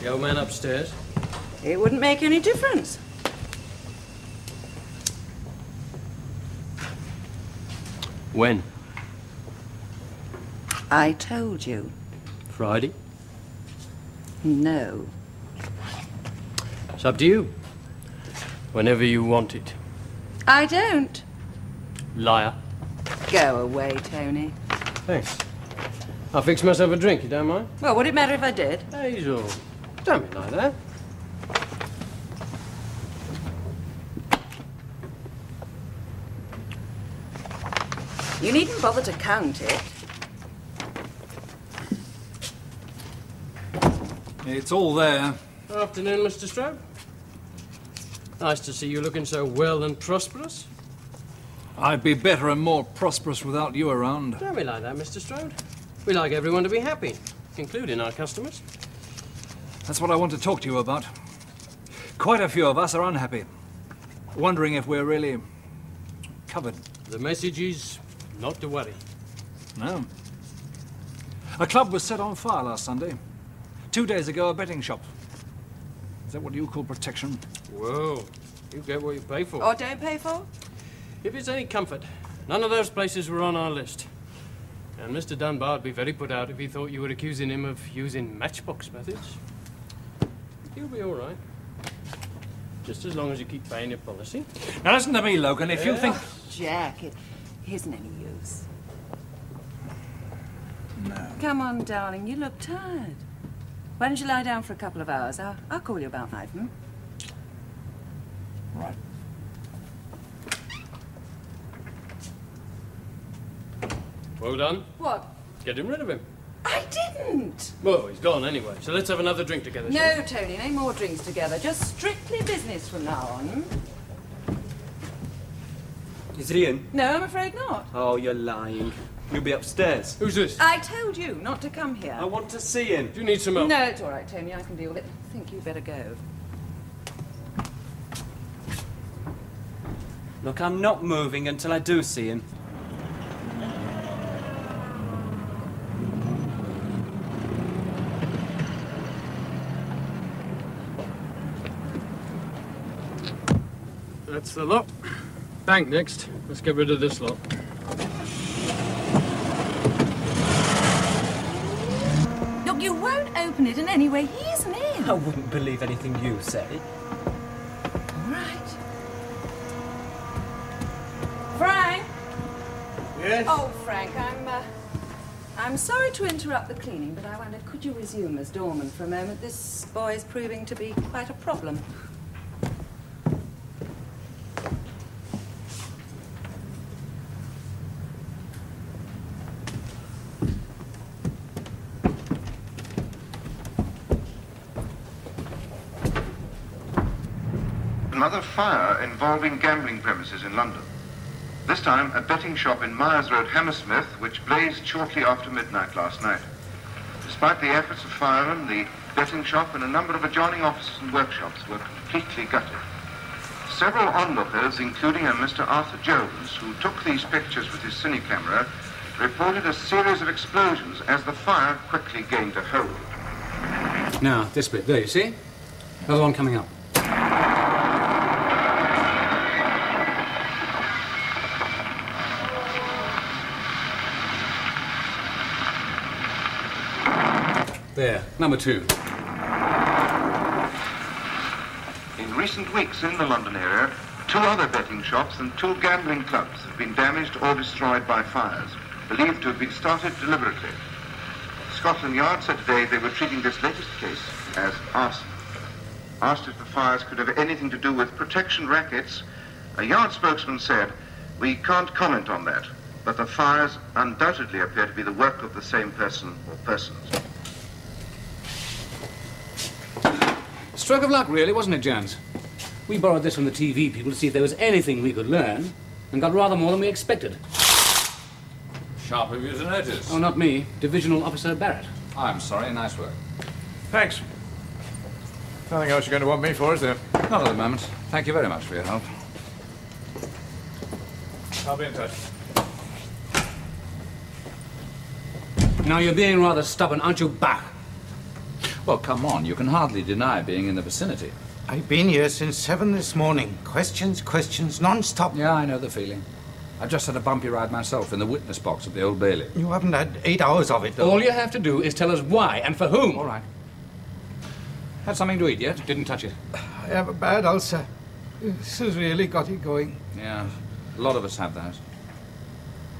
The old man upstairs? It wouldn't make any difference. When? I told you. Friday? No. It's up to you. Whenever you want it. I don't. Liar. Go away, Tony. Thanks. I'll fix myself a drink, you don't mind? Well, would it matter if I did? Hazel, don't be like that. You needn't bother to count it. It's all there. Afternoon, Mr. Strode. Nice to see you looking so well and prosperous. I'd be better and more prosperous without you around. Don't be like that, Mr. Strode. We like everyone to be happy, including our customers. That's what I want to talk to you about. Quite a few of us are unhappy, wondering if we're really covered. The message is not to worry. No. A club was set on fire last Sunday. 2 days ago, a betting shop. Is that what you call protection? Whoa, you get what you pay for. Or don't pay for? If it's any comfort, none of those places were on our list. And Mr. Dunbar would be very put out if he thought you were accusing him of using matchbox methods. You'll be all right. Just as long as you keep paying your policy. Now listen to me, Logan, if you think... Jack, it isn't any use. No. Come on, darling, you look tired. Why don't you lie down for a couple of hours? I'll call you about 5, Right. Well done. What? Getting rid of him. I didn't! Well, he's gone anyway, so let's have another drink together. No, Tony, no more drinks together. Just strictly business from now on. Is it Ian? No, I'm afraid not. Oh, you're lying. You'll be upstairs. Who's this? I told you not to come here. I want to see him. Do you need some help? No, it's all right, Tony. I can deal with it. I think you better go. Look, I'm not moving until I do see him. That's the lot. Bank next. Let's get rid of this lot. Look, you won't open it in any way. He isn't in. I wouldn't believe anything you say. All right. Frank! Yes? Oh, Frank, I'm sorry to interrupt the cleaning, but I wondered, could you resume as doorman for a moment? This boy is proving to be quite a problem. Another fire involving gambling premises in London. This time a betting shop in Myers Road, Hammersmith, which blazed shortly after midnight last night. Despite the efforts of firemen, the betting shop and a number of adjoining offices and workshops were completely gutted. Several onlookers, including a Mr. Arthur Jones, who took these pictures with his cine camera, reported a series of explosions as the fire quickly gained a hold. Now, this bit, there, you see? Another one coming up. There, number 2. In recent weeks in the London area, 2 other betting shops and 2 gambling clubs have been damaged or destroyed by fires, believed to have been started deliberately. Scotland Yard said today they were treating this latest case as arson. Asked if the fires could have anything to do with protection rackets, a Yard spokesman said, "We can't comment on that, but the fires undoubtedly appear to be the work of the same person or persons." Stroke of luck, really, wasn't it, Jones? We borrowed this from the TV people to see if there was anything we could learn, and got rather more than we expected. Sharp of you to notice. Oh, not me. Divisional Officer Barrett. I'm sorry, nice work. Thanks. Nothing else you're going to want me for, is there? Not at the moment. Thank you very much for your help. I'll be in touch. Now, you're being rather stubborn, aren't you, Bach? Well, come on. You can hardly deny being in the vicinity. I've been here since 7 this morning. Questions, non-stop. Yeah, I know the feeling. I've just had a bumpy ride myself in the witness box at the Old Bailey. You haven't had 8 hours of it, though. All you have to do is tell us why and for whom. All right. Had something to eat yet? Didn't touch it. I have a bad ulcer. This has really got it going. Yeah, a lot of us have that.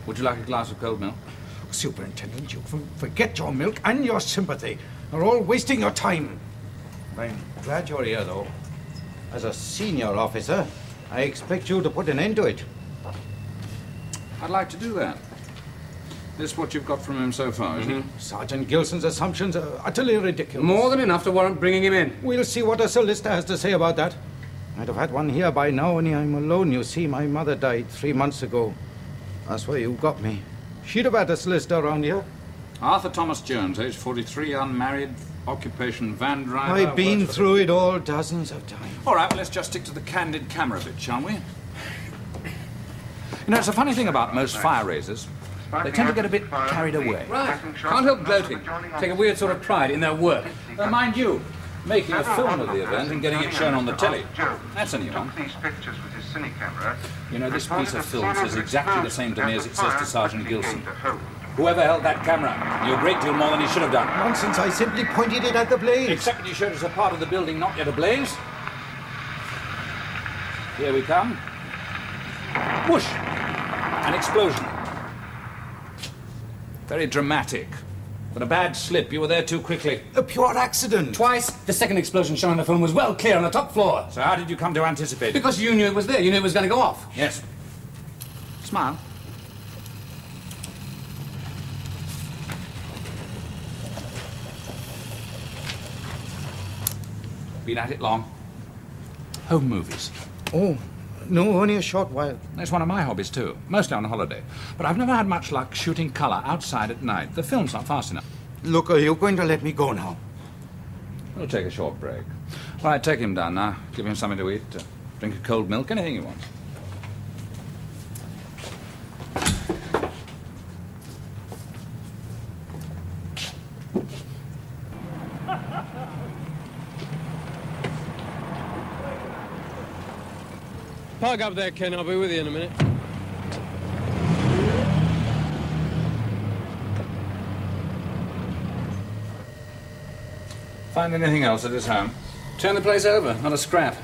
Would you like a glass of cold milk? Superintendent, you forget your milk and your sympathy. You're all wasting your time. I'm glad you're here, though. As a senior officer, I expect you to put an end to it. I'd like to do that. This is what you've got from him so far, isn't it? Sergeant Gilson's assumptions are utterly ridiculous. More than enough to warrant bringing him in. We'll see what a solicitor has to say about that. I'd have had one here by now, only I'm alone. You see, my mother died 3 months ago. That's why you got me. She'd have had a solicitor around here. Arthur Thomas Jones, age 43, unmarried, occupation van driver. I've been through it all dozens of times. All right, well, let's just stick to the candid camera bit, shall we? You know, it's a funny thing about most fire raisers. They tend to get a bit carried away. Right. Can't help gloating. Take a weird sort of pride in their work. Mind you, making a film of the event and getting it shown on the telly. That's a new one. You know, this piece of film says exactly the same to me as it says to Sergeant Gilson. Whoever held that camera knew a great deal more than he should have done. Nonsense, I simply pointed it at the blaze. Except when you showed us a part of the building not yet ablaze. Here we come. Whoosh! An explosion. Very dramatic. But a bad slip. You were there too quickly. A pure accident. Twice. The second explosion shown on the film was well clear on the top floor. So how did you come to anticipate it? Because you knew it was there. You knew it was going to go off. Yes. Smile. Been at it long? Home movies. Oh, no, only a short while. That's one of my hobbies, too. Mostly on holiday. But I've never had much luck shooting colour outside at night. The film's not fast enough. Look, are you going to let me go now? We'll take a short break. All right, take him down now. Give him something to eat. Drink a cold milk, anything he wants. Park up there, Ken. I'll be with you in a minute. Find anything else at his home? Turn the place over, not a scrap.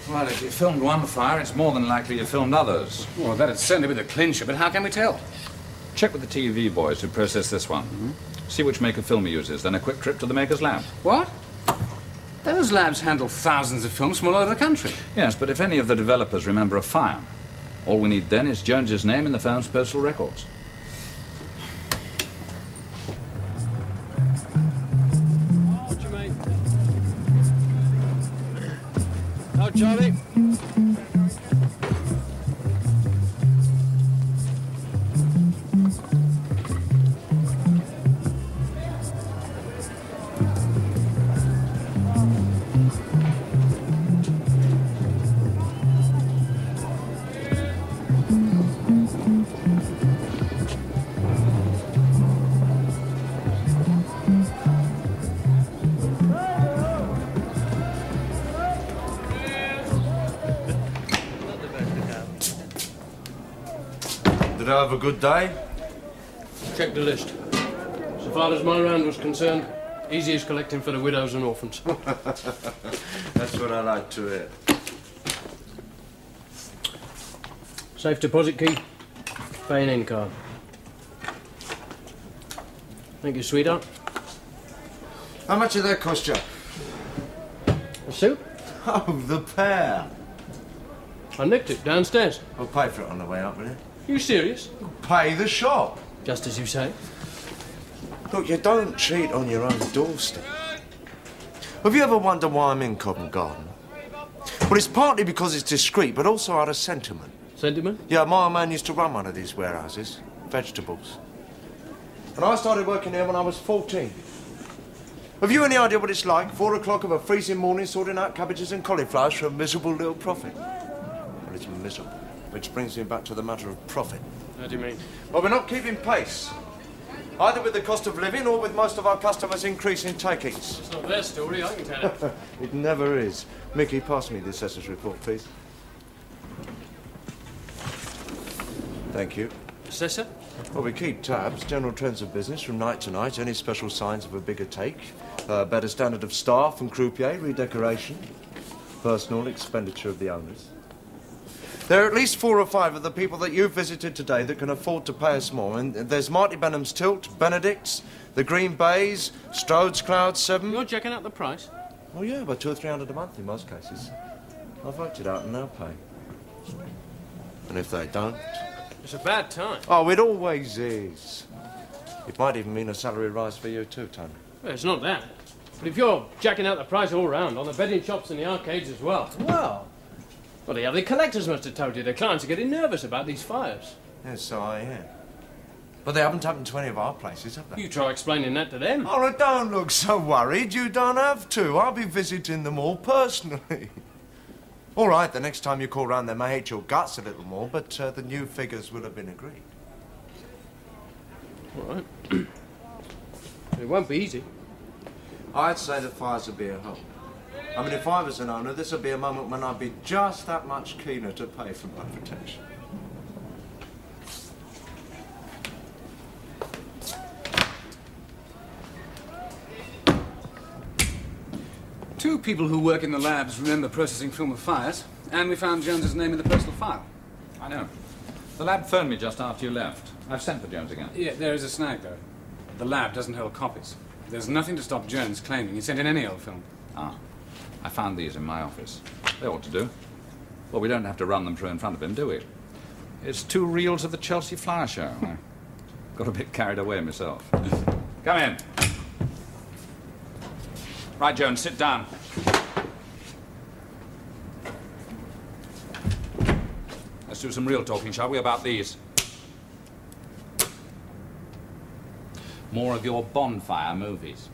Well, if you filmed one fire, it's more than likely you filmed others. Well, that'd certainly be the clincher, but how can we tell? Check with the TV boys who processed this one. See which maker film he uses, then a quick trip to the maker's lab. What? Those labs handle thousands of films from all over the country. Yes, but if any of the developers remember a fire, all we need then is Jones's name in the firm's postal records. What you mate? How, Charlie? Did I have a good day? Check the list. So far as my round was concerned, easy as collecting for the widows and orphans. That's what I like to hear. Safe deposit key, pay an end card. Thank you, sweetheart. How much did that cost you? A suit? Oh, the pair. I nicked it downstairs. I'll pay for it on the way up, will you? You serious? Pay the shop. Just as you say. Look, you don't cheat on your own doorstep. Have you ever wondered why I'm in Covent Garden? Well, it's partly because it's discreet, but also out of sentiment. Sentiment? Yeah, my old man used to run one of these warehouses. Vegetables. And I started working there when I was 14. Have you any idea what it's like? 4 o'clock of a freezing morning sorting out cabbages and cauliflowers for a miserable little profit? Well, it's miserable. Which brings me back to the matter of profit. How do you mean? Well, we're not keeping pace. Either with the cost of living or with most of our customers increasing takings. It's not their story, I can tell you. It never is. Mickey, pass me the assessor's report, please. Thank you. Assessor? Well, we keep tabs, general trends of business from night to night, any special signs of a bigger take, better standard of staff and croupier, redecoration, personal expenditure of the owners. There are at least 4 or 5 of the people that you've visited today that can afford to pay us more. And there's Marty Benham's Tilt, Benedict's, the Green Bays, Strode's Cloud 7. You're checking out the price? Oh, yeah, about 200 or 300 a month in most cases. I've worked it out and they'll pay. And if they don't... It's a bad time. Oh, it always is. It might even mean a salary rise for you too, Tony. Well, it's not that. But if you're jacking out the price all round, on the betting shops and the arcades as well... Well, the other collectors must have told you. The clients are getting nervous about these fires. Yes, so I am. But they haven't happened to any of our places, have they? You try explaining that to them. Oh, don't look so worried. You don't have to. I'll be visiting them all personally. All right, the next time you call round, they may hate your guts a little more, but the new figures will have been agreed. All right. It won't be easy. I'd say the fires will be a help. I mean, if I was an owner, this would be a moment when I'd be just that much keener to pay for my protection. Two people who work in the labs remember processing film of fires, and we found Jones's name in the personal file. I know. The lab phoned me just after you left. I've sent for Jones again. Yeah, there is a snag, though. The lab doesn't hold copies. There's nothing to stop Jones claiming he sent in any old film. Ah. I found these in my office. They ought to do. Well, we don't have to run them through in front of him, do we? It's 2 reels of the Chelsea Flower Show. I got a bit carried away myself. Come in. Right, Jones, sit down. Let's do some real talking, shall we, about these? More of your bonfire movies.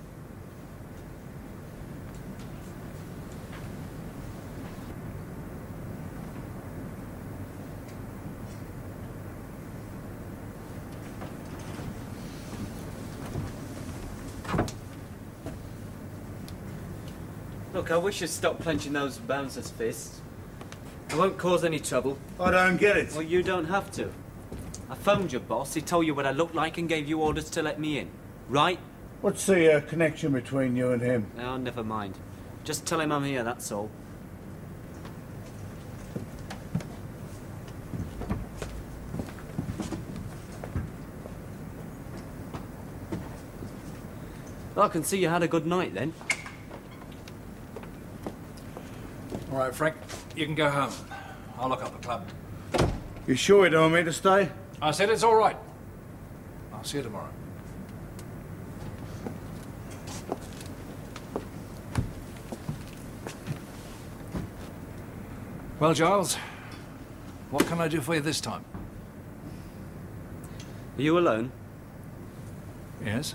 Look, I wish you'd stop clenching those bouncers' fists. I won't cause any trouble. I don't get it. Well, you don't have to. I phoned your boss, he told you what I looked like and gave you orders to let me in. Right? What's the connection between you and him? Oh, never mind. Just tell him I'm here, that's all. I can see you had a good night then. All right, Frank, you can go home. I'll look up the club. You sure you don't want me to stay? I said it's all right. I'll see you tomorrow. Well, Giles, what can I do for you this time? Are you alone? Yes?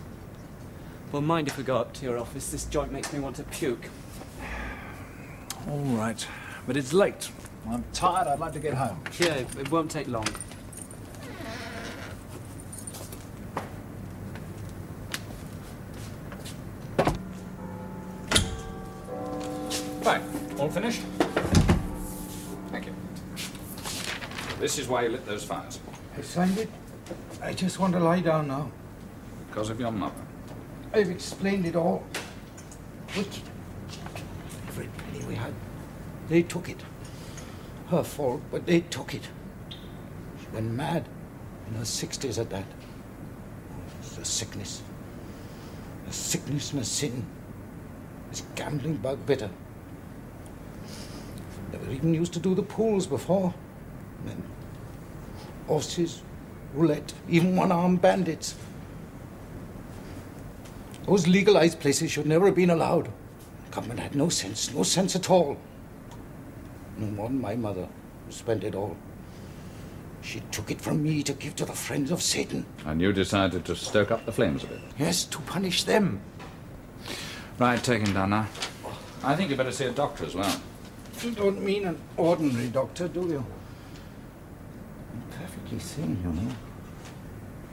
Well, mind if we go up to your office? This joint makes me want to puke. All right, but it's late. I'm tired. I'd like to get home. Yeah, it won't take long. Right, all finished? Thank you. This is why you lit those fires. I signed it. I just want to lie down now. Because of your mother. I've explained it all. But every penny we had, they took it. Her fault, but they took it. She went mad in her 60s at that. It's a sickness. A sickness and a sin. This gambling bug bitter. Never even used to do the pools before. And then horses, roulette, even one-armed bandits. Those legalized places should never have been allowed. Government had no sense at all. No more than my mother, who spent it all. She took it from me to give to the friends of Satan. And you decided to stoke up the flames a bit? Yes, to punish them. Right, take him down now. I think you better see a doctor as well. You don't mean an ordinary doctor, do you? I'm perfectly sane, you know.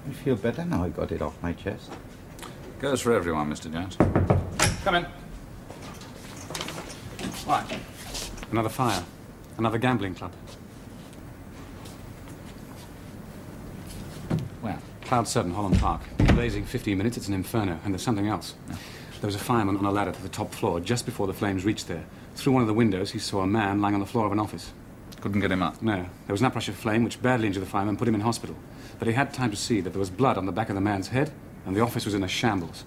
I feel better now I got it off my chest. Goes for everyone, Mr. Jones. Come in. Right. Another fire. Another gambling club. Where? Cloud 7, Holland Park. Been blazing 15 minutes, it's an inferno. And there's something else. Yeah. There was a fireman on a ladder to the top floor just before the flames reached there. Through one of the windows, he saw a man lying on the floor of an office. Couldn't get him up? No. There was an uprush of flame which badly injured the fireman and put him in hospital. But he had time to see that there was blood on the back of the man's head, and the office was in a shambles.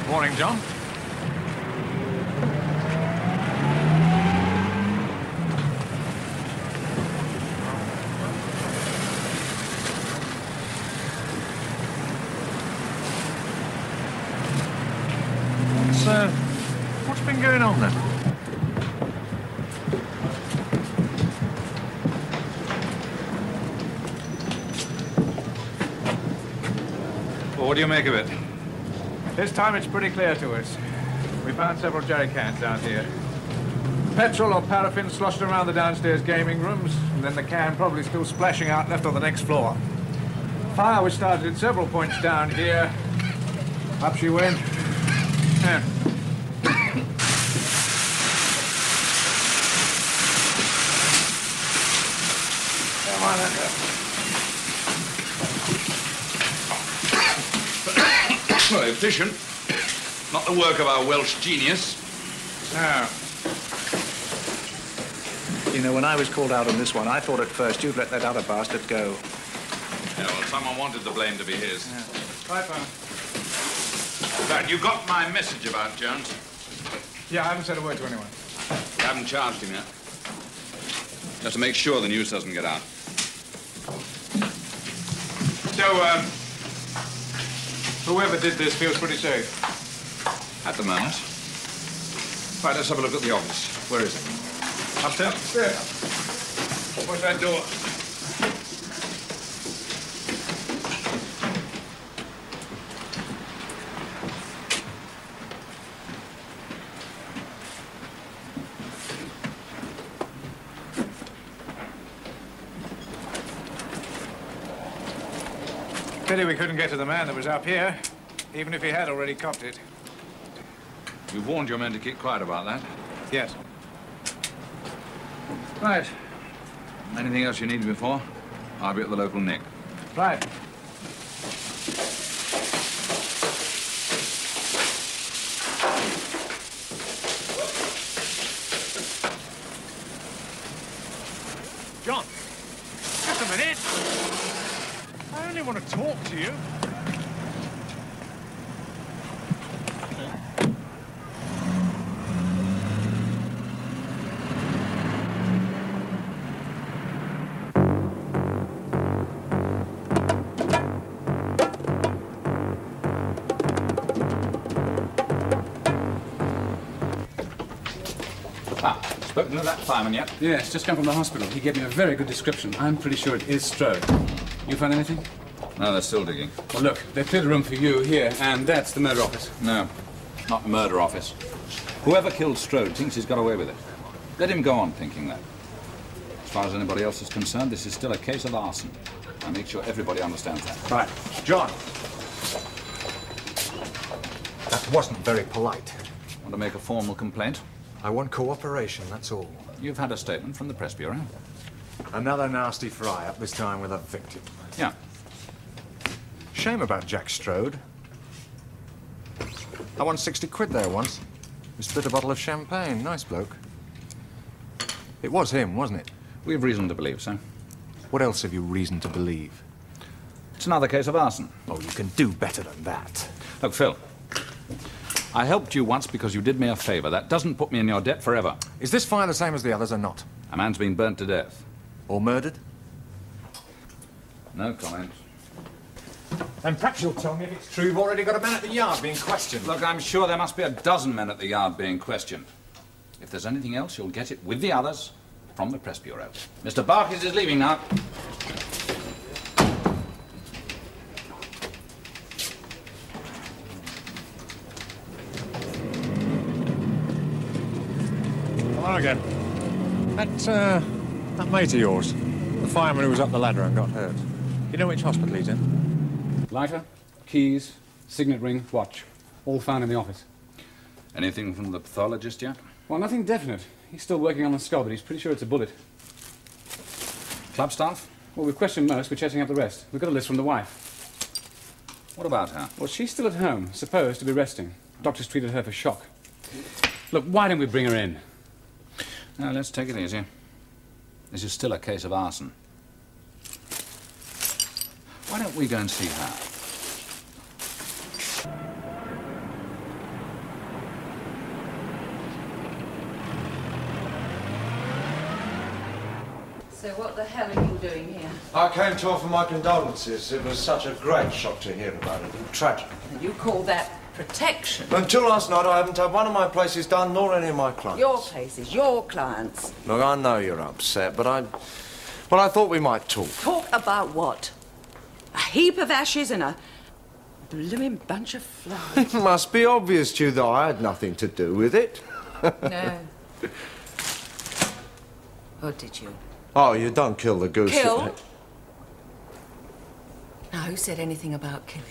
Morning, John. What's been going on then? Well, what do you make of it? This time it's pretty clear to us. We found several jerry cans down here. Petrol or paraffin sloshed around the downstairs gaming rooms, and then the can probably still splashing out left on the next floor. Fire was started at several points down here. Up she went. Yeah. Come on, Well, efficient. Not the work of our Welsh genius. No. You know, when I was called out on this one, I thought at first you'd let that other bastard go. Yeah, well, someone wanted the blame to be his. Yeah. Right, Farmer. Dad, you got my message about Jones? Yeah, I haven't said a word to anyone. You haven't charged him yet. Just to make sure the news doesn't get out. So, whoever did this feels pretty safe. At the moment. Right, let's have a look at the office. Where is it? Upstairs? Upstairs. What's that door? Pity we couldn't get to the man that was up here, even if he had already copped it. You've warned your men to keep quiet about that. Yes. Right. Anything else you need me for? I'll be at the local Nick. Right. John, just a minute. I only want to talk to you. Spoken to that fireman yet? Yes, just come from the hospital. He gave me a very good description. I'm pretty sure it is Strode. You found anything? No, they're still digging. Well, look, they've cleared a room for you here, and that's the murder office. No, not the murder office. Whoever killed Strode thinks he's got away with it. Let him go on thinking that. As far as anybody else is concerned, this is still a case of arson. I make sure everybody understands that. Right. John. That wasn't very polite. Want to make a formal complaint? I want cooperation, that's all. You've had a statement from the press bureau. Another nasty fry-up, this time with a victim. Yeah. Shame about Jack Strode. I won 60 quid there once. We split a bottle of champagne. Nice bloke. It was him, wasn't it? We've reason to believe so. What else have you reason to believe? It's another case of arson. Oh, you can do better than that. Look, Phil. I helped you once because you did me a favor. That doesn't put me in your debt forever. Is this fire the same as the others or not? A man's been burnt to death. Or murdered? No comment. And perhaps you'll tell me if it's true you've already got a man at the yard being questioned. Look, I'm sure there must be a dozen men at the yard being questioned. If there's anything else, you'll get it with the others from the Press Bureau. Mr. Barkis is leaving now. Hello again. That mate of yours, the fireman who was up the ladder and got hurt. You know which hospital he's in? Lighter, keys, signet ring, watch. All found in the office. Anything from the pathologist yet? Well, nothing definite. He's still working on the skull, but he's pretty sure it's a bullet. Club staff? Well, we've questioned most. We're chasing up the rest. We've got a list from the wife. What about her? Well, she's still at home, supposed to be resting. Doctors treated her for shock. Look, why don't we bring her in? Now, let's take it easy. This is still a case of arson. Why don't we go and see her? So what the hell are you doing here? I came to offer my condolences. It was such a great shock to hear about it. Tragic. You call that protection? Until last night, I haven't had one of my places done, nor any of my clients. Your places, your clients. Look, I know you're upset, but I thought we might talk. Talk about what? A heap of ashes and a blooming bunch of flowers. It must be obvious to you that I had nothing to do with it. No. Or did you? Oh, you don't kill the goose. Kill? Now, who said anything about killing?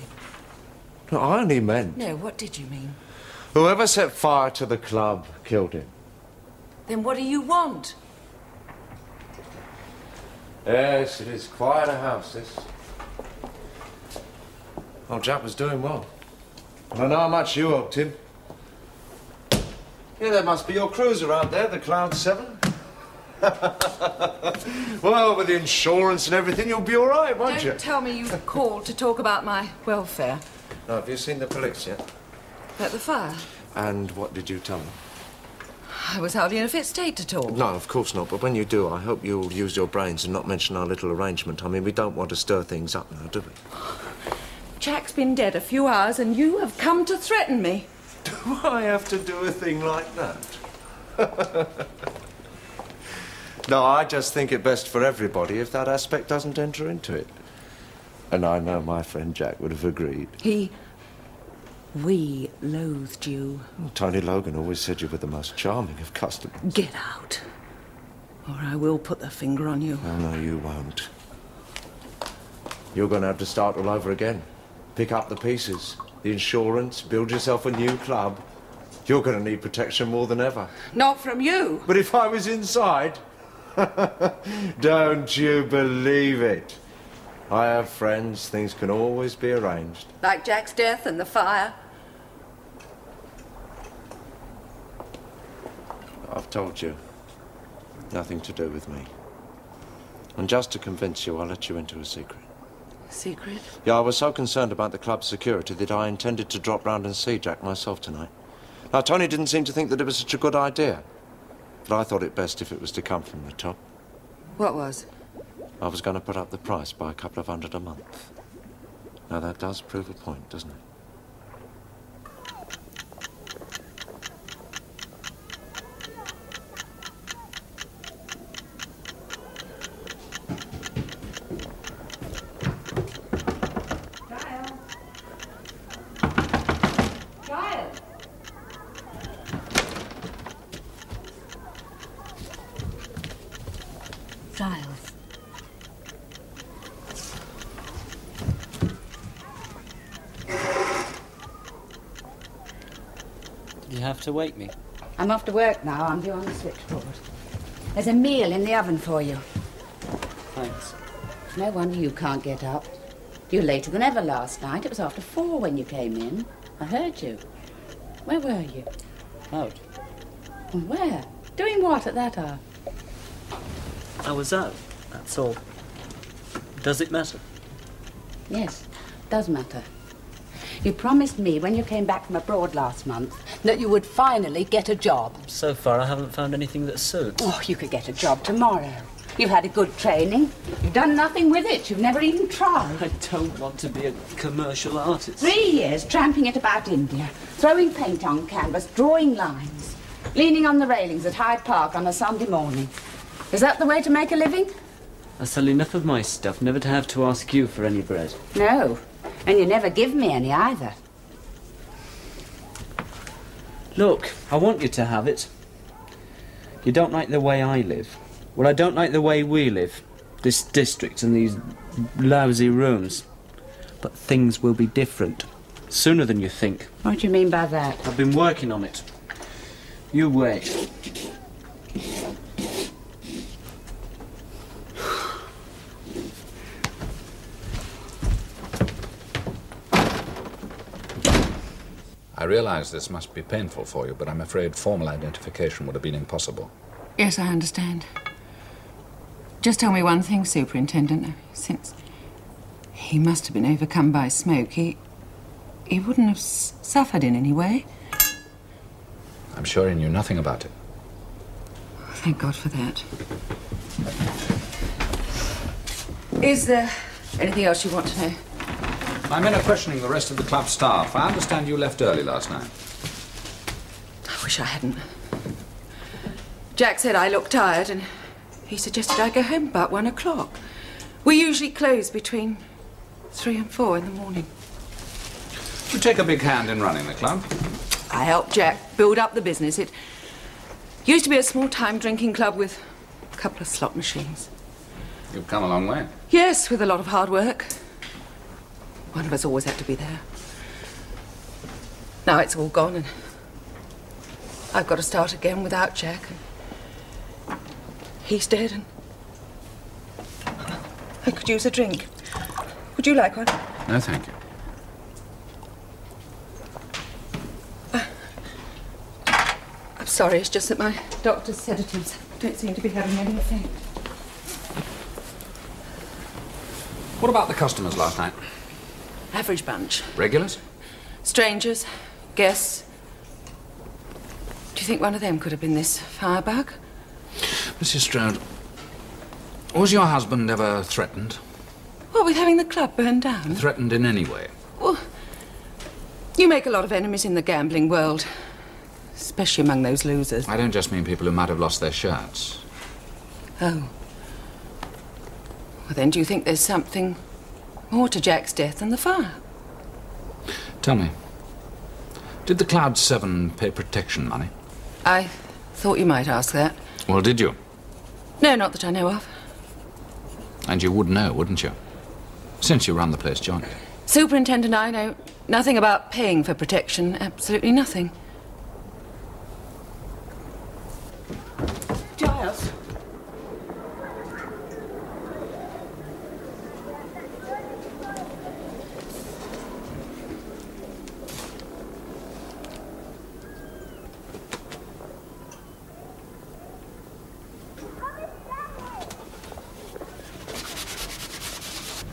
No, I only meant... No, what did you mean? Whoever set fire to the club killed him. Then what do you want? Yes, it is quite a house, this. Old Jack was doing well. And I know how much you helped him. Yeah, that must be your cruiser out there, the Cloud 7. Well, with the insurance and everything, you'll be all right, won't you? Don't tell me you've called to talk about my welfare. No, have you seen the police yet? At the fire? And what did you tell them? I was hardly in a fit state to talk. No, of course not. But when you do, I hope you'll use your brains and not mention our little arrangement. I mean, we don't want to stir things up now, do we? Jack's been dead a few hours and you have come to threaten me. Do I have to do a thing like that? No, I just think it best for everybody if that aspect doesn't enter into it. And I know my friend Jack would have agreed. We loathed you. Tony Logan always said you were the most charming of customers. Get out, or I will put the finger on you. Oh, no, you won't. You're going to have to start all over again. Pick up the pieces, the insurance, build yourself a new club. You're going to need protection more than ever. Not from you. But if I was inside... Don't you believe it? I have friends. Things can always be arranged. Like Jack's death and the fire. I've told you. Nothing to do with me. And just to convince you, I'll let you into a secret. Secret? Yeah, I was so concerned about the club's security that I intended to drop round and see Jack myself tonight. Now, Tony didn't seem to think that it was such a good idea. But I thought it best if it was to come from the top. What was? I was going to put up the price by a couple of $100 a month. Now, that does prove a point, doesn't it? Giles. Did you have to wake me? I'm off to work now. I'm due on the switchboard. There's a meal in the oven for you. Thanks. No wonder you can't get up. You were later than ever last night. It was after 4 when you came in. I heard you. Where were you? Out. And where? Doing what at that hour? I was out, that's all. Does it matter? Yes, it does matter. You promised me when you came back from abroad last month that you would finally get a job. So far, I haven't found anything that suits. Oh, you could get a job tomorrow. You've had a good training. You've done nothing with it. You've never even tried. I don't want to be a commercial artist. 3 years tramping it about India, throwing paint on canvas, drawing lines, leaning on the railings at Hyde Park on a Sunday morning. Is that the way to make a living? I sell enough of my stuff never to have to ask you for any bread. No, and you never give me any either. Look, I want you to have it. You don't like the way I live. Well, I don't like the way we live. This district and these lousy rooms. But things will be different. Sooner than you think. What do you mean by that? I've been working on it. You wait. I realise this must be painful for you, but I'm afraid formal identification would have been impossible. Yes, I understand. Just tell me one thing, Superintendent. Since he must have been overcome by smoke, he wouldn't have suffered in any way. I'm sure he knew nothing about it. Thank God for that. Is there anything else you want to know? My men are questioning the rest of the club staff. I understand you left early last night. I wish I hadn't. Jack said I looked tired and he suggested I go home about 1 o'clock. We usually close between 3 and 4 in the morning. You take a big hand in running the club. I helped Jack build up the business. It used to be a small-time drinking club with a couple of slot machines. You've come a long way. Yes, with a lot of hard work. One of us always had to be there. Now it's all gone and I've got to start again without Jack. And he's dead and I could use a drink. Would you like one? No, thank you. I'm sorry, it's just that my doctor's sedatives don't seem to be having any effect. What about the customers last night? Average bunch. Regulars? Strangers, guests. Do you think one of them could have been this firebug? Mrs. Stroud, was your husband ever threatened? What, with having the club burned down? Threatened in any way? Well, you make a lot of enemies in the gambling world, especially among those losers. I don't just mean people who might have lost their shirts. Oh. Well, then do you think there's something more to Jack's death than the fire? Tell me, did the Cloud 7 pay protection money? I thought you might ask that. Well, did you? No, not that I know of. And you would know, wouldn't you? Since you run the place jointly. Superintendent, I know nothing about paying for protection. Absolutely nothing. Giles.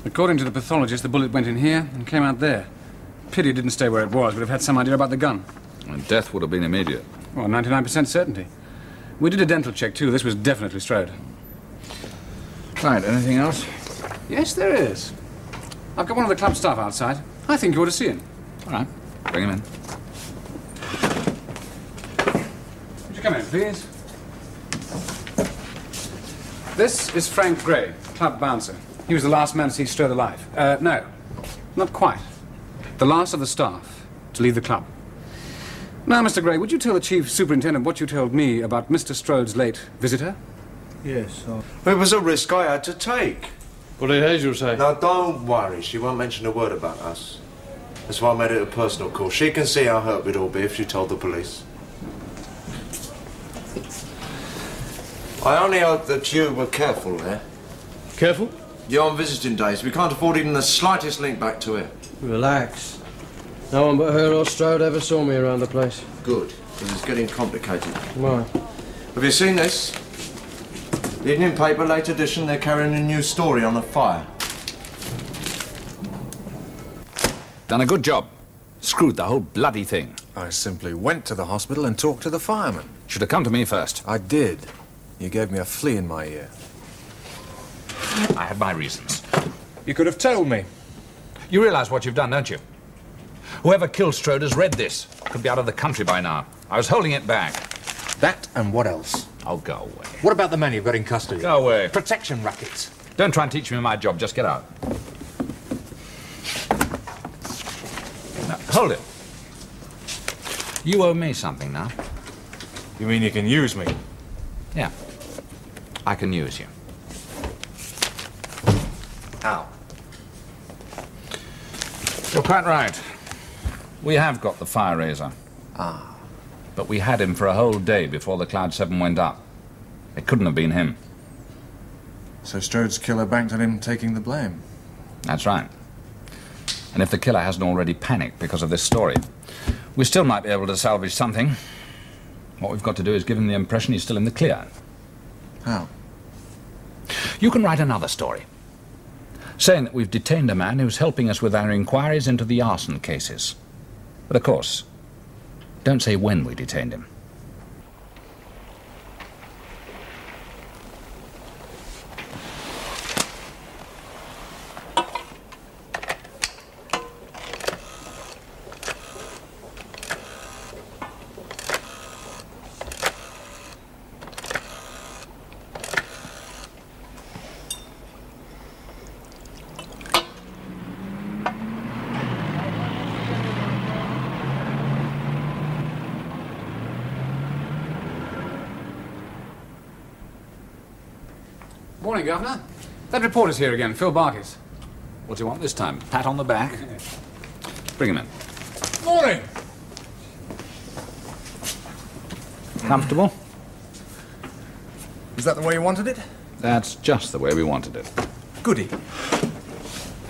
According to the pathologist, the bullet went in here and came out there. Pity it didn't stay where it was. We'd have had some idea about the gun. And death would have been immediate. Well, 99% certainty. We did a dental check, too. This was definitely Strode. Right, anything else? Yes, there is. I've got one of the club staff outside. I think you ought to see him. All right, bring him in. Would you come in, please? This is Frank Gray, club bouncer. He was the last man to see Strode alive. No, not quite. The last of the staff to leave the club. Now, Mr. Gray, would you tell the Chief Superintendent what you told me about Mr. Strode's late visitor? Yes, it was a risk I had to take. What did Hazel say? Now, don't worry. She won't mention a word about us. That's why I made it a personal call. She can see how hurt we'd all be if she told the police. I only hope that you were careful there. Careful? You're on visiting days. We can't afford even the slightest link back to it. Relax. No one but her or Strode ever saw me around the place. Good, because it's getting complicated. Why? Have you seen this? The evening paper, late edition, they're carrying a new story on a fire. Done a good job. Screwed the whole bloody thing. I simply went to the hospital and talked to the fireman. Should have come to me first. I did. You gave me a flea in my ear. I had my reasons. You could have told me. You realise what you've done, don't you? Whoever killed Strode has read this. Could be out of the country by now. I was holding it back. That and what else? Oh, go away. What about the men you've got in custody? Go away. Protection rackets. Don't try and teach me my job. Just get out. Now, hold it. You owe me something now. You mean you can use me? Yeah. I can use you. How? You're quite right. We have got the fire raiser. Ah. But we had him for a whole day before the Cloud 7 went up. It couldn't have been him. So Strode's killer banked on him taking the blame? That's right. And if the killer hasn't already panicked because of this story, we still might be able to salvage something. What we've got to do is give him the impression he's still in the clear. How? You can write another story, saying that we've detained a man who's helping us with our inquiries into the arson cases. But of course, don't say when we detained him. Morning, Governor. That reporter's here again, Phil Barkis. What do you want this time? Pat on the back? Bring him in. Morning! Comfortable? Is that the way you wanted it? That's just the way we wanted it. Goody.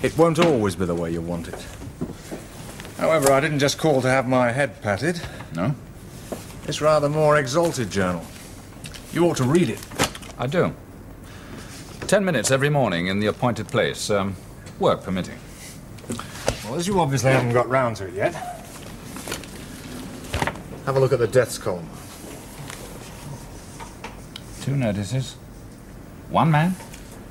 It won't always be the way you want it. However, I didn't just call to have my head patted. No? It's rather more exalted journal. You ought to read it. I do. 10 minutes every morning in the appointed place, work permitting. Well, as you obviously haven't got round to it yet, have a look at the deaths column. 2 notices. 1 man?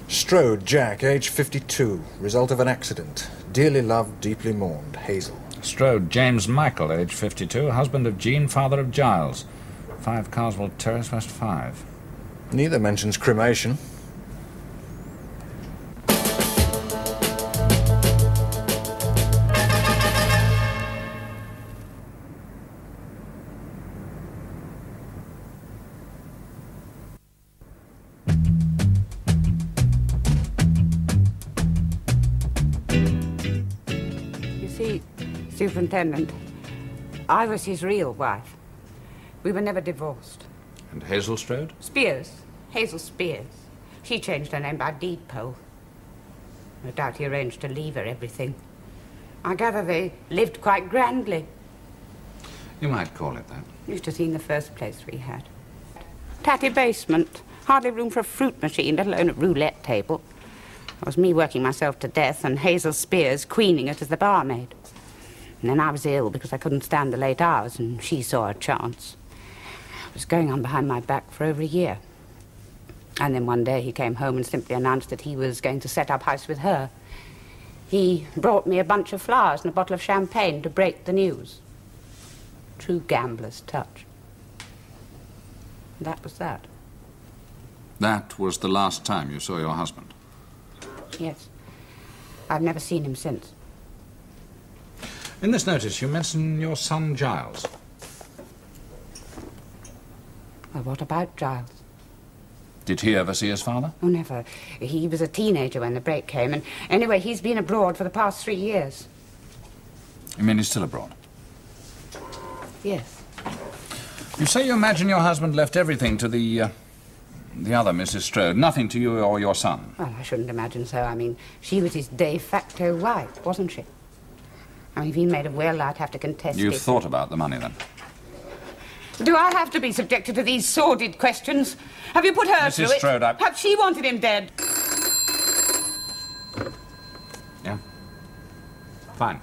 Strode, Jack, age 52. Result of an accident. Dearly loved, deeply mourned. Hazel. Strode, James Michael, age 52, husband of Jean, father of Giles. 5 Carswell Terrace, West 5. Neither mentions cremation. Superintendent, I was his real wife. We were never divorced. And Hazel Strode? Spears. Hazel Spears. She changed her name by deed poll. No doubt he arranged to leave her everything. I gather they lived quite grandly. You might call it that. You should have seen the first place we had. Tatty basement. Hardly room for a fruit machine, let alone a roulette table. It was me working myself to death and Hazel Spears queening it as the barmaid. And then I was ill because I couldn't stand the late hours, and she saw a chance. It was going on behind my back for over a year. And then one day he came home and simply announced that he was going to set up house with her. He brought me a bunch of flowers and a bottle of champagne to break the news. True gambler's touch. That was that. That was the last time you saw your husband? Yes. I've never seen him since. In this notice, you mention your son, Giles. Well, what about Giles? Did he ever see his father? Oh, never. He was a teenager when the break came, and anyway, he's been abroad for the past 3 years. You mean he's still abroad? Yes. You say you imagine your husband left everything to the other Mrs. Strode, nothing to you or your son? Well, I shouldn't imagine so. I mean, she was his de facto wife, wasn't she? I mean, if he made a will, I'd have to contest it. You've thought about the money, then? Do I have to be subjected to these sordid questions? Have you put her through it? Mrs. Strode, Perhaps she wanted him dead. Yeah? Fine.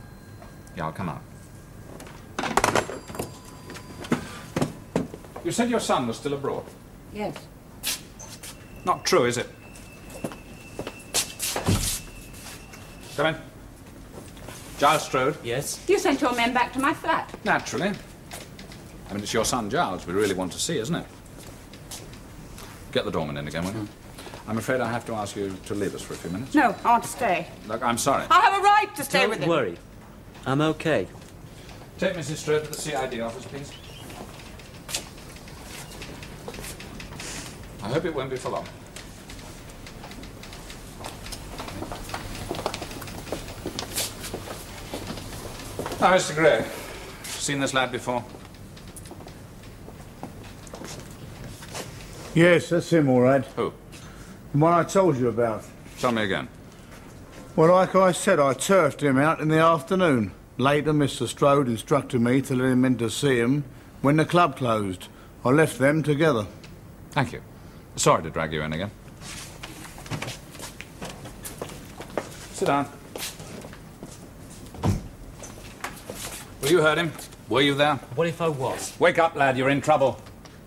Yeah, I'll come out. You said your son was still abroad? Yes. Not true, is it? Come in. Giles Strode. Yes? You sent your men back to my flat. Naturally. I mean, it's your son Giles we really want to see, isn't it? Get the doorman in again, will you? I'm afraid I have to ask you to leave us for a few minutes. No, I want to stay. Look, I'm sorry. I have a right to stay with him. Don't worry. I'm okay. Take Mrs. Strode to the CID office, please. I hope it won't be for long. Now, Mr. Gray, seen this lad before? Yes, that's him, all right. Who? The one I told you about. Tell me again. Well, like I said, I turfed him out in the afternoon. Later, Mr. Strode instructed me to let him in to see him when the club closed. I left them together. Thank you. Sorry to drag you in again. Sit down. Well, you heard him. Were you there? What if I was? Wake up, lad. You're in trouble.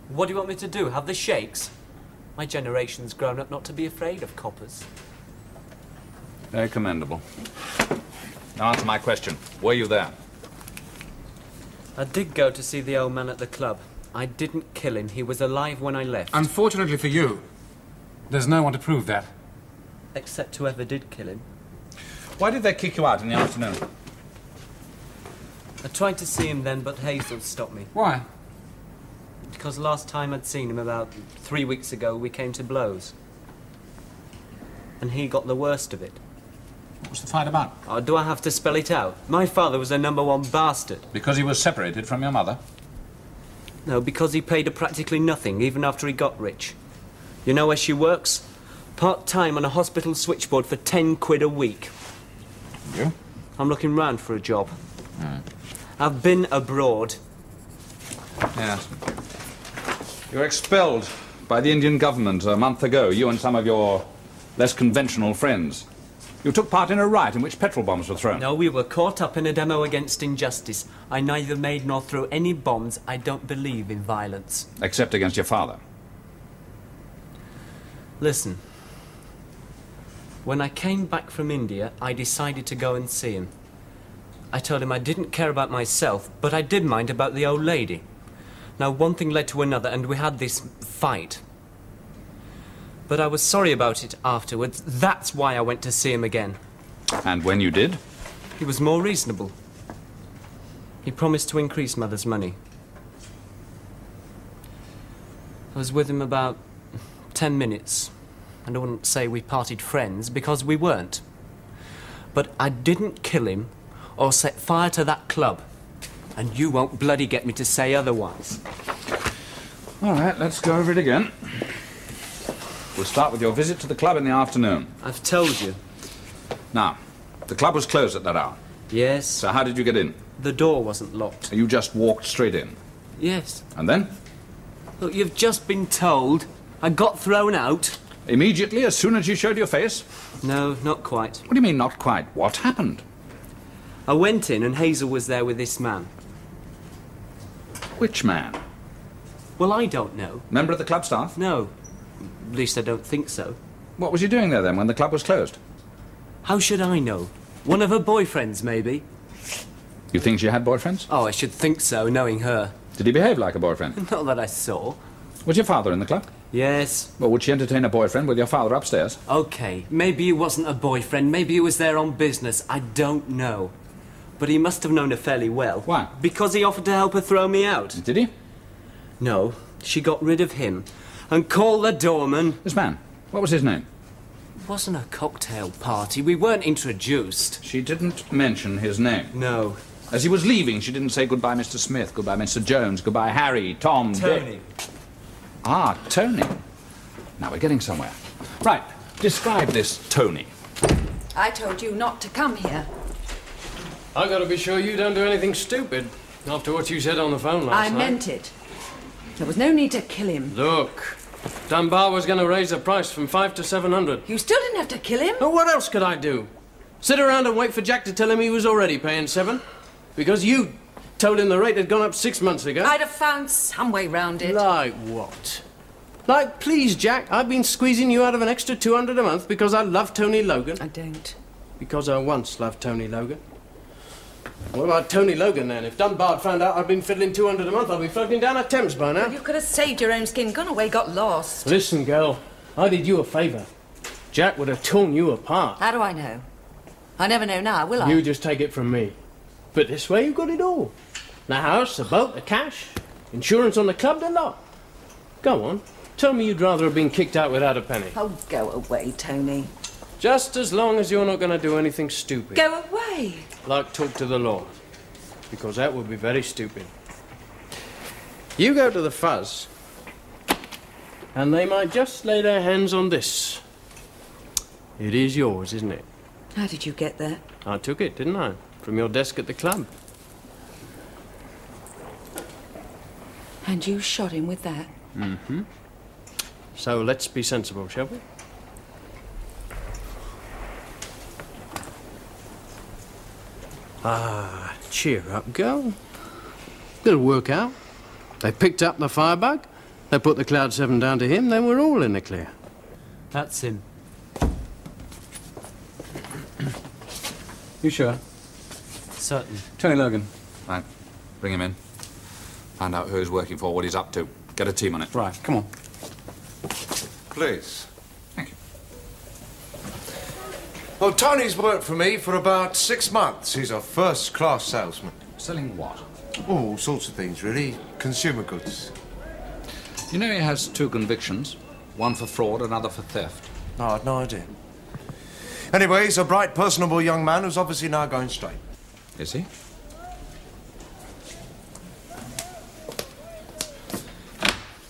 What do you want me to do? Have the shakes? My generation's grown up not to be afraid of coppers. Very commendable. Now answer my question. Were you there? I did go to see the old man at the club. I didn't kill him. He was alive when I left. Unfortunately for you, there's no one to prove that. Except whoever did kill him. Why did they kick you out in the afternoon? I tried to see him then, but Hazel stopped me. Why? Because last time I'd seen him, about 3 weeks ago, we came to blows. And he got the worst of it. What was the fight about? Oh, do I have to spell it out? My father was a #1 bastard. Because he was separated from your mother? No, because he paid her practically nothing, even after he got rich. You know where she works? Part-time on a hospital switchboard for 10 quid a week. You? I'm looking round for a job. I've been abroad. Yes. You were expelled by the Indian government a month ago, you and some of your less conventional friends. You took part in a riot in which petrol bombs were thrown. No, we were caught up in a demo against injustice. I neither made nor threw any bombs. I don't believe in violence. Except against your father. Listen. When I came back from India, I decided to go and see him. I told him I didn't care about myself, but I did mind about the old lady. Now, one thing led to another, and we had this fight. But I was sorry about it afterwards. That's why I went to see him again. And when you did? He was more reasonable. He promised to increase Mother's money. I was with him about 10 minutes. And I wouldn't say we parted friends, because we weren't. But I didn't kill him or set fire to that club. And you won't bloody get me to say otherwise. All right, let's go over it again. We'll start with your visit to the club in the afternoon. I've told you. Now, the club was closed at that hour. Yes. So how did you get in? The door wasn't locked. You just walked straight in? Yes. And then? Look, you've just been told I got thrown out. Immediately, as soon as you showed your face? No, not quite. What do you mean, not quite? What happened? I went in and Hazel was there with this man. Which man? Well, I don't know. Member of the club staff? No. At least I don't think so. What was he doing there then, when the club was closed? How should I know? One of her boyfriends, maybe. You think she had boyfriends? Oh, I should think so, knowing her. Did he behave like a boyfriend? Not that I saw. Was your father in the club? Yes. Well, would she entertain a boyfriend with your father upstairs? Okay, maybe he wasn't a boyfriend, maybe he was there on business, I don't know. But he must have known her fairly well. Why? Because he offered to help her throw me out. Did he? No, she got rid of him and called the doorman. This man, what was his name? It wasn't a cocktail party, we weren't introduced. She didn't mention his name? No. As he was leaving, she didn't say goodbye, Mr. Smith, goodbye, Mr. Jones, goodbye, Harry, Tom, Tony. Ah, Tony. Now we're getting somewhere. Right, describe this Tony. I told you not to come here. I gotta be sure you don't do anything stupid after what you said on the phone last night. I meant it. There was no need to kill him. Look, Dunbar was gonna raise the price from 5 to 700. You still didn't have to kill him. Well, what else could I do? Sit around and wait for Jack to tell him he was already paying 7? Because you told him the rate had gone up 6 months ago. I'd have found some way round it. Like what? Like, please, Jack, I've been squeezing you out of an extra 200 a month because I love Tony Logan. I don't. Because I once loved Tony Logan. What about Tony Logan, then? If Dunbar found out I'd been fiddling 200 a month, I'd be floating down a Thames by now. Well, you could have saved your own skin, gone away, got lost. Listen, girl, I did you a favour. Jack would have torn you apart. How do I know? I never know now, will I? You just take it from me. But this way you've got it all. The house, the boat, the cash, insurance on the club, the lot. Go on, tell me you'd rather have been kicked out without a penny. Oh, go away, Tony. Just as long as you're not going to do anything stupid. Go away. Like talk to the law. Because that would be very stupid. You go to the fuzz, and they might just lay their hands on this. It is yours, isn't it? How did you get there? I took it, didn't I? From your desk at the club. And you shot him with that? Mm-hmm. So let's be sensible, shall we? Ah, cheer up, girl. It'll work out. They picked up the firebug, they put the Cloud 7 down to him, then we're all in the clear. That's him. You sure? Certain. Tony Logan. Right. Bring him in. Find out who he's working for, what he's up to. Get a team on it. Right, come on. Please. Thank you. Well, Tony's worked for me for about 6 months. He's a first-class salesman. Selling what? Oh, all sorts of things, really. Consumer goods. You know he has 2 convictions. One for fraud, another for theft. No, I had no idea. Anyway, he's a bright, personable young man who's obviously now going straight. Is he?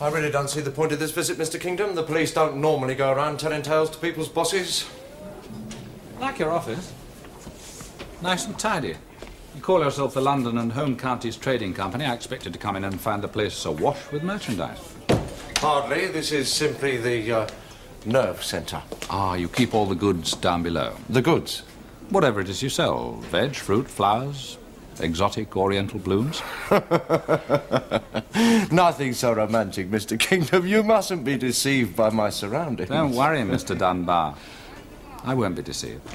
I really don't see the point of this visit, Mr. Kingdom. The police don't normally go around telling tales to people's bosses. Like your office. Nice and tidy. You call yourself the London and Home Counties Trading Company. I expected to come in and find the place awash with merchandise. Hardly. This is simply the nerve centre. Ah, you keep all the goods down below. The goods? Whatever it is you sell. Veg, fruit, flowers, exotic oriental blooms. Nothing so romantic, Mr. Kingdom. You mustn't be deceived by my surroundings. Don't worry, Mr. Dunbar. I won't be deceived.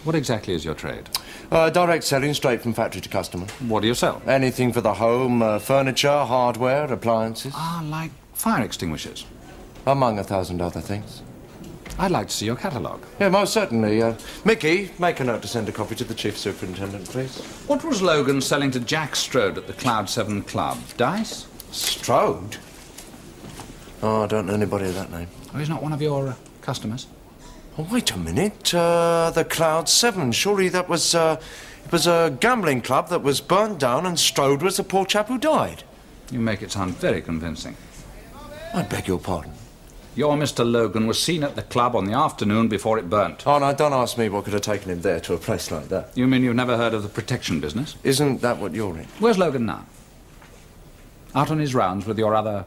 What exactly is your trade? Direct selling, straight from factory to customer. What do you sell? Anything for the home, furniture, hardware, appliances. Ah, like fire extinguishers. Among 1,000 other things. I'd like to see your catalogue. Yeah, most certainly. Mickey, make a note to send a copy to the Chief Superintendent, please. What was Logan selling to Jack Strode at the Cloud 7 Club? Dice? Strode? Oh, I don't know anybody of that name. Oh, he's not one of your customers? Oh, wait a minute. The Cloud 7. Surely that was, it was a gambling club that was burnt down and Strode was the poor chap who died. You make it sound very convincing. I beg your pardon. Your Mr. Logan was seen at the club on the afternoon before it burnt. Oh, no, don't ask me what could have taken him there to a place like that. You mean you've never heard of the protection business? Isn't that what you're in? Where's Logan now? Out on his rounds with your other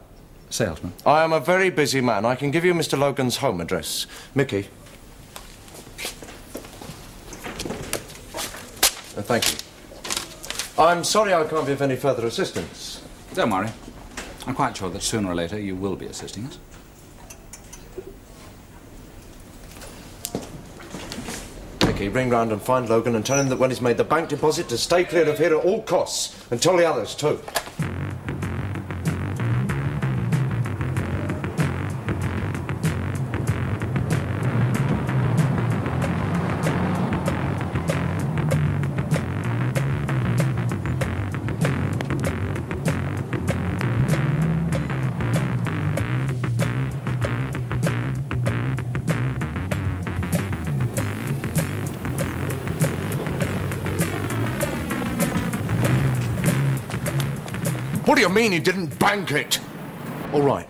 salesman? I am a very busy man. I can give you Mr. Logan's home address. Mickey. Thank you. I'm sorry I can't be of any further assistance. Don't worry. I'm quite sure that sooner or later you will be assisting us. Mickey, ring round and find Logan and tell him that when he's made the bank deposit to stay clear of here at all costs. And tell the others, too. What do you mean he didn't bank it? All right.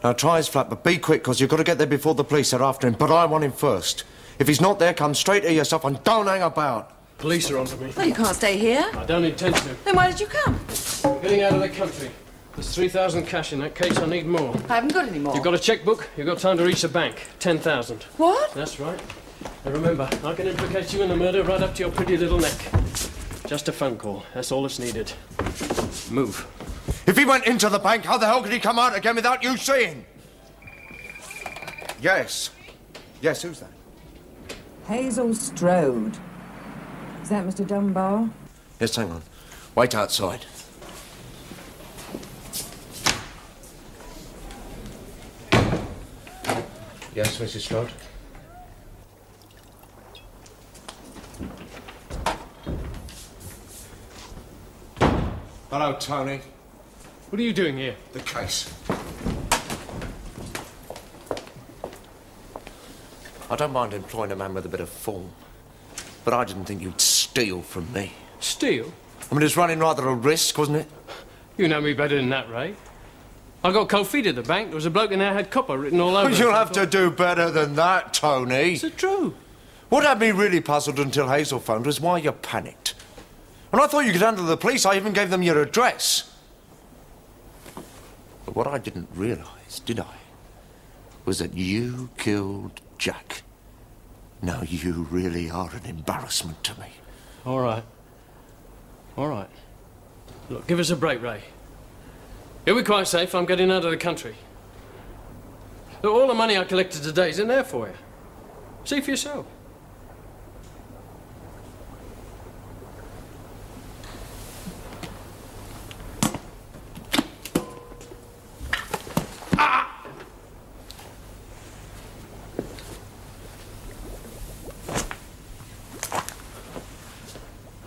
Now try his flat, but be quick, because you've got to get there before the police are after him. But I want him first. If he's not there, come straight to yourself and don't hang about. Police are onto me. Well, you can't stay here. I don't intend to. Then why did you come? I'm getting out of the country. There's 3,000 cash in that case. I need more. I haven't got any more. You've got a checkbook? You've got time to reach the bank. 10,000. What? That's right. And remember, I can implicate you in the murder right up to your pretty little neck. Just a phone call. That's all that's needed. Move. If he went into the bank, how the hell could he come out again without you seeing? Yes. Yes, who's that? Hazel Strode. Is that Mr. Dunbar? Yes, hang on. Wait outside. Yes, Mrs. Strode? Hello, Tony. What are you doing here? The case. I don't mind employing a man with a bit of form, but I didn't think you'd steal from me. Steal? I mean, it's running rather a risk, wasn't it? You know me better than that, Ray. I got cold feet at the bank. There was a bloke in there had copper written all over it. You'll have to do better than that, Tony. Is it true? What had me really puzzled until Hazel phoned was why you panicked. And I thought you could handle the police. I even gave them your address. But what I didn't realise, did I, was that you killed Jack. Now you really are an embarrassment to me. All right. All right. Look, give us a break, Ray. You'll be quite safe. I'm getting out of the country. Look, all the money I collected today's in there for you. See for yourself.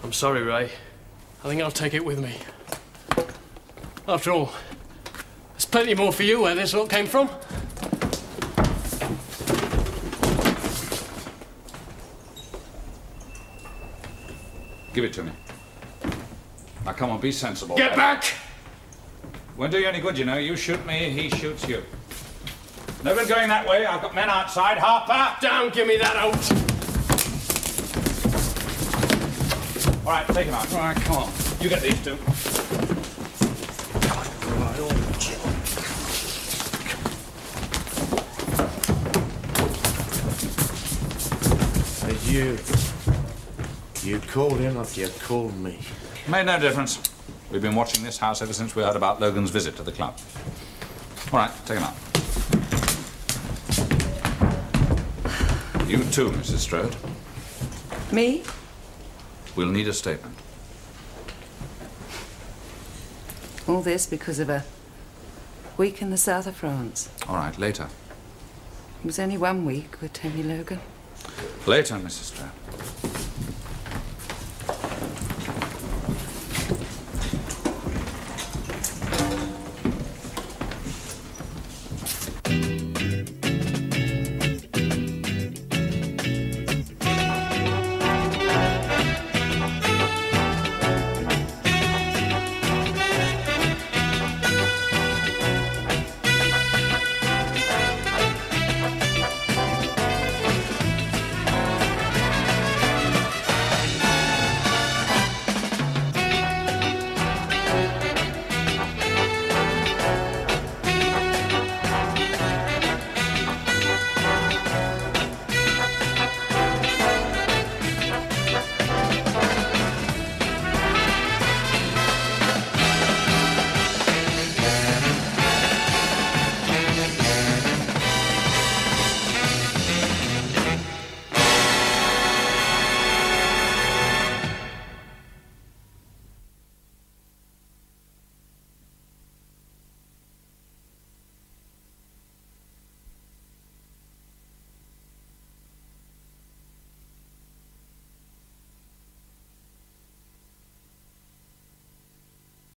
I'm sorry, Ray. I think I'll take it with me. After all, there's plenty more for you where this lot came from. Give it to me. Now, come on, be sensible. Get back! Won't do you any good, you know. You shoot me, he shoots you. No good going that way. I've got men outside. Harper! Down, give me that out! All right, take him out. All right, come on. You get these two. You called him after you called me. Made no difference. We've been watching this house ever since we heard about Logan's visit to the club. All right, take him out. You too, Mrs. Strode. Me? We'll need a statement. All this because of a week in the south of France. All right, later. It was only 1 week with Tony Logan. Later, Mrs. Strode.